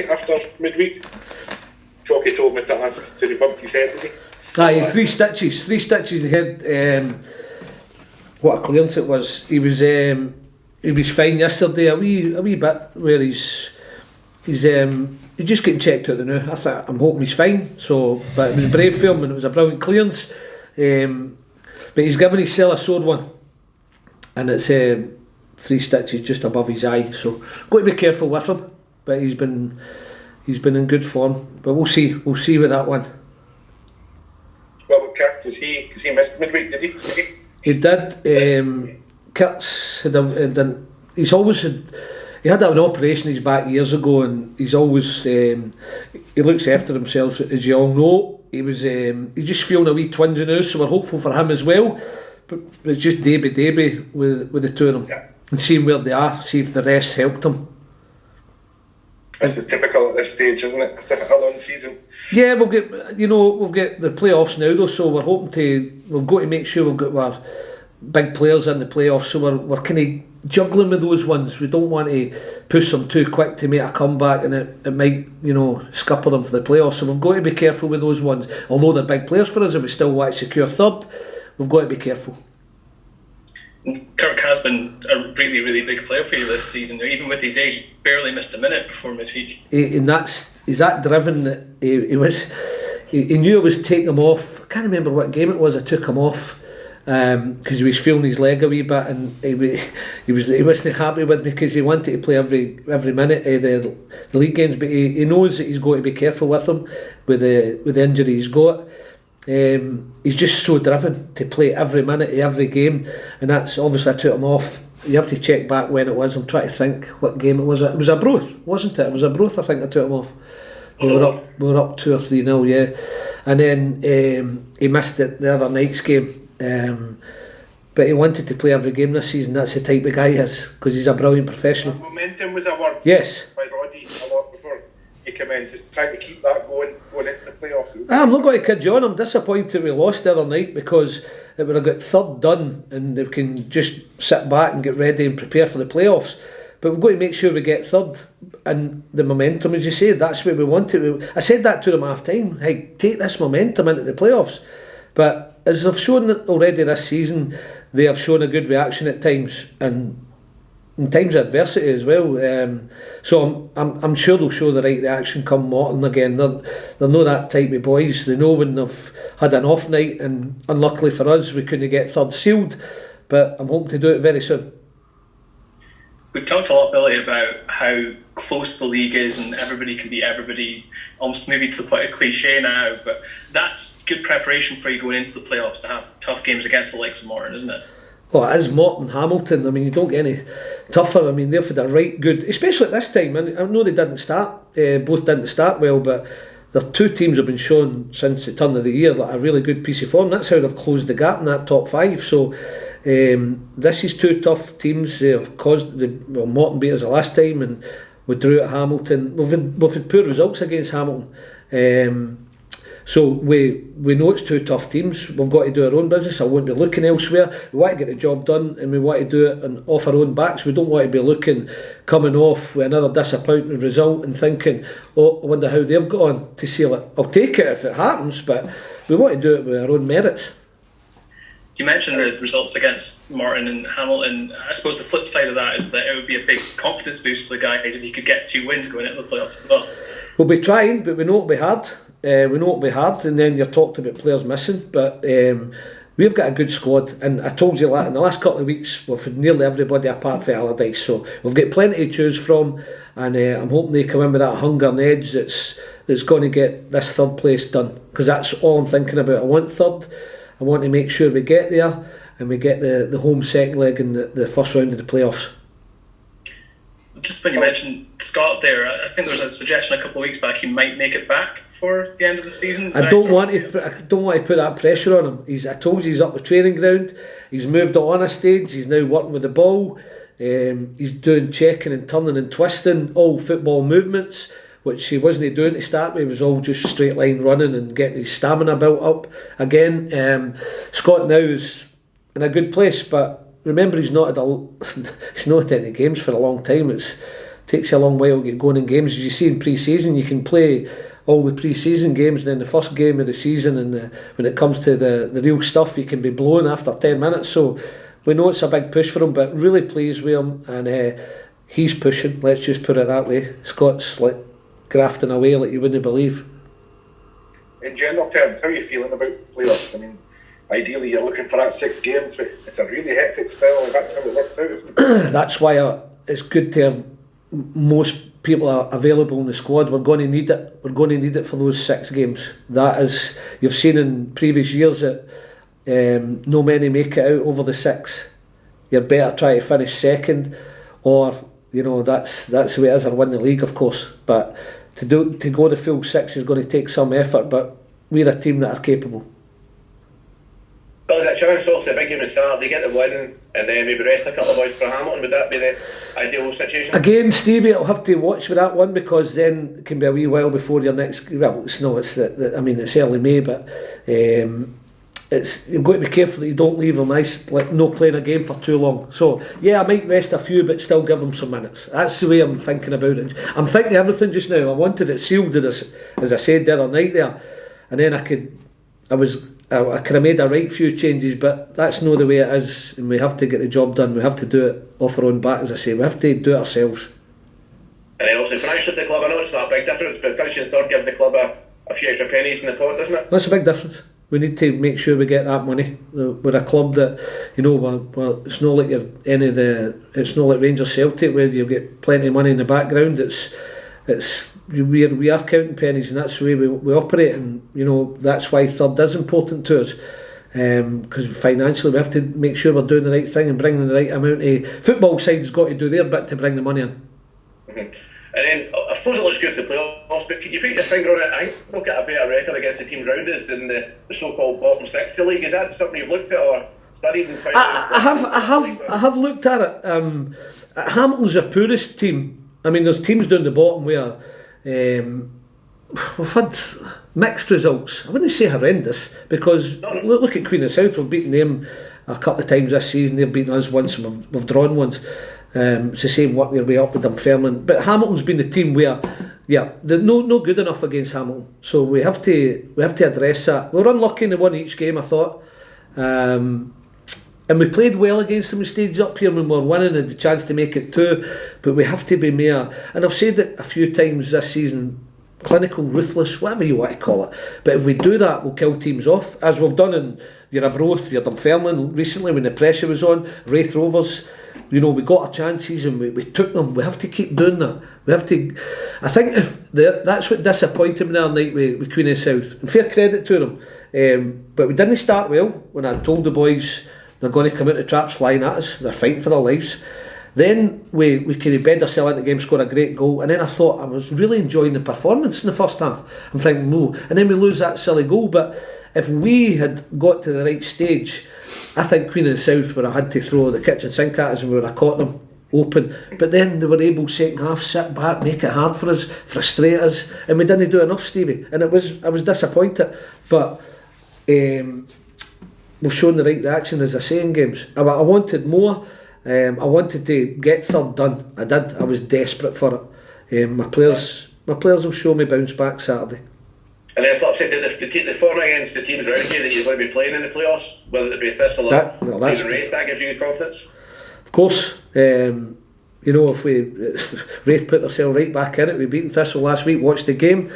after midweek? Jockey told me to ask, so he bumped his head, did he? Aye, three stitches in the head. What a clearance it was. He was fine yesterday. A wee bit where he's just getting checked out now. I'm hoping he's fine. So, but it was brave for him and it was a brilliant clearance. But he's given himself a sore one, and it's 3 stitches just above his eye. So, got to be careful with him. But he's been in good form. But we'll see with that one. What about Kirk? Because he missed midweek, did he? He did. Kurt's he had an operation in his back years ago, and he's always he looks after himself, as you all know. He's just feeling a wee twinge now, so we're hopeful for him as well. But it's just day by with the two of them, and seeing where they are, see if the rest helped him. This is typical at this stage, isn't it? A long season. Yeah, we've got the playoffs now though, so we're hoping we've got to make sure we've got our big players in the playoffs, so we're kind of juggling with those ones. We don't want to push them too quick to make a comeback, and it might scupper them for the playoffs. So we've got to be careful with those ones. Although they're big players for us, and we still want to secure third, we've got to be careful. Kirk has been a really, really big player for you this season. Even with his age, barely missed a minute before midweek. And he's that driven that he was. He knew I was taking him off. I can't remember what game it was. I took him off because he was feeling his leg a wee bit, and he wasn't happy with me because he wanted to play every minute of the league games. But he knows that he's got to be careful with him with the injury he's got. He's just so driven to play every minute of every game, and that's obviously I took him off. You have to check back when it was. I'm trying to think what game it was. It was a Broth, wasn't it? It was a Broth. I think I took him off. We were up 2 or 3-0, yeah. And then he missed it the other night's game. But he wanted to play every game this season. That's the type of guy he is, because he's a brilliant professional. Momentum was a word. Yes. By Roddy a lot before he came in, just trying to keep that going into the playoffs. I'm not going to kid you on. I'm disappointed we lost the other night, because it would have got third done and we can just sit back and get ready and prepare for the playoffs. But we've got to make sure we get third, and the momentum, as you say, that's where we want it. I said that to them half time. Hey, take this momentum into the playoffs. But as they've shown already this season, they have shown a good reaction at times, and in times of adversity as well. So I'm sure they'll show the right reaction come Morton again. They're not that type of boys. They know when they've had an off night, and unluckily for us, we couldn't get third sealed. But I'm hoping to do it very soon. We've talked a lot, Billy, about how close the league is and everybody can beat everybody, almost maybe to the point of cliche now, but that's good preparation for you going into the playoffs to have tough games against the likes of Morton, isn't it? Well, it is Morton, Hamilton. I mean, you don't get any tougher. I mean, they've had a right good, especially at this time. I know they didn't start, both didn't start well, but their two teams have been shown since the turn of the year like a really good piece of form. That's how they've closed the gap in that top 5. So this is 2 tough teams. They have caused Morton beat us the last time, and we drew at Hamilton. We've had poor results against Hamilton. So we know it's 2 tough teams. We've got to do our own business. I won't be looking elsewhere. We want to get the job done, and we want to do it off our own backs. We don't want to be coming off with another disappointing result and thinking, oh, I wonder how they've got on to seal it. I'll take it if it happens, but we want to do it with our own merits. You mentioned the results against Morton and Hamilton. I suppose the flip side of that is that it would be a big confidence boost for the guys if you could get 2 wins going into the playoffs as well. We'll be trying, but we know it'll be hard. And then you're talked about players missing, but we've got a good squad, and I told you that in the last couple of weeks we've had nearly everybody apart from Allardyce, so we've got plenty to choose from, and I'm hoping they come in with that hunger and edge that's going to get this third place done, because that's all I'm thinking about. I want third. I want to make sure we get there and we get the home second leg in the first round of the playoffs. Just when you mentioned Scott there, I think there was a suggestion a couple of weeks back he might make it back for the end of the season. I don't want to put that pressure on him. I told you he's up the training ground. He's moved on a stage. He's now working with the ball. He's doing checking and turning and twisting, all football movements, which he wasn't doing to start with. It was all just straight line running and getting his stamina built up again. Scott now is in a good place, but remember he's not had any games for a long time. It's takes you a long while to get going in games. As you see in pre-season, you can play all the pre-season games, and then the first game of the season, and when it comes to the real stuff, you can be blown after 10 minutes. So we know it's a big push for him, but really pleased with him, and he's pushing, let's just put it that way. Scott's like grafting away like you wouldn't believe. In general terms, how are you feeling about playoffs? I mean, ideally you're looking for that 6 games, but it's a really hectic spell, and that's how it works out, isn't it? That's why it's good to have most people are available in the squad. We're going to need it. We're going to need it for those 6 games. That is, you've seen in previous years that no many make it out over the 6. You're better try to finish second, or that's the way it is, or win the league, of course. But to go the full 6 is going to take some effort. But we're a team that are capable. Well, is it a chance off the big game on Saturday, get the win, and then maybe rest a couple of boys for Hamilton? Would that be the ideal situation? Again, Stevie, I'll have to watch with that one, because then it can be a wee while before your next. Well, it's early May, but you've got to be careful that you don't leave them no playing a game for too long. So yeah, I might rest a few, but still give them some minutes. That's the way I'm thinking about it. I'm thinking everything just now. I wanted it sealed, as I said the other night there, and then I could have made a right few changes, but that's not the way it is, and we have to get the job done. We have to do it off our own back, as I say. We have to do it ourselves. And then also financially for the club, I know it's not a big difference, but finishing third gives the club a few extra pennies in the pot, doesn't it? That's a big difference. We need to make sure we get that money. We're a club that, it's not like it's not like Rangers Celtic where you get plenty of money in the background. We are counting pennies, and that's the way we operate, and that's why third is important to us, because financially we have to make sure we're doing the right thing and bringing the right amount of. Football side's got to do their bit to bring the money in. Mm-hmm. And then I suppose it looks good for the playoffs, but can you put your finger on it? I think we'll get a better record against the teams round us in the so-called bottom 6 of the league. Is that something you've looked at or studied? I have looked at it. Hamilton's our poorest team. I mean, there's teams down the bottom where we've had mixed results. I wouldn't say horrendous, because look at Queen of South. We've beaten them a couple of times this season. They've beaten us once, and we've drawn once. It's the same work their way up with Dunfermline. But Hamilton's been the team where, they're no good enough against Hamilton. So we have to address that. We were unlucky in the one each game, I thought. And we played well against them in stages up here when we were winning and the chance to make it 2. But we have to be more, and I've said it a few times this season, clinical, ruthless, whatever you want to call it. But if we do that, we'll kill teams off, as we've done in your Arbroath, your Dunfermline recently when the pressure was on, Wraith Rovers. We got our chances and we took them. We have to keep doing that. We have to. I think that's what disappointed me the other night with Queen of South. And fair credit to them, but we didn't start well. When I told the boys they're going to come out the traps flying at us, they're fighting for their lives. Then we kind of bed ourselves into the game, scored a great goal, and then I thought I was really enjoying the performance in the first half. I'm thinking, no, and then we lose that silly goal. But if we had got to the right stage, I think Queen of the South would have had to throw the kitchen sink at us, and we would have caught them open. But then they were able, second half, sit back, make it hard for us, frustrate us, and we didn't do enough, Stevie. And I was disappointed. But we've shown the right reaction, as I say, in games. I wanted more. I wanted to get third done. I did. I was desperate for it. My players will show me bounce back Saturday. And then flip side, the form against the teams around you that you're going to be playing in the playoffs, whether it be Thistle or Wraith, that gives you confidence? Of course. If Wraith put themselves right back in it, we beat Thistle last week, watched the game.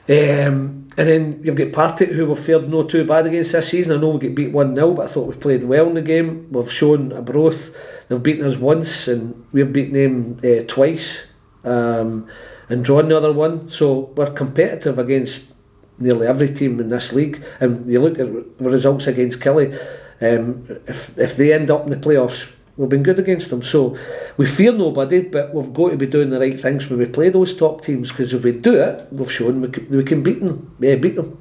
And then you've got Partick, who we've fared no too bad against this season. I know we get beat 1-0, but I thought we played well in the game. We've shown Arbroath, they've beaten us once, and we've beaten them twice, and drawn the other one. So we're competitive against nearly every team in this league. And you look at the results against Kelly, if they end up in the playoffs, we've been good against them. So we fear nobody, but we've got to be doing the right things when we play those top teams, because if we do it, we've shown we can beat them.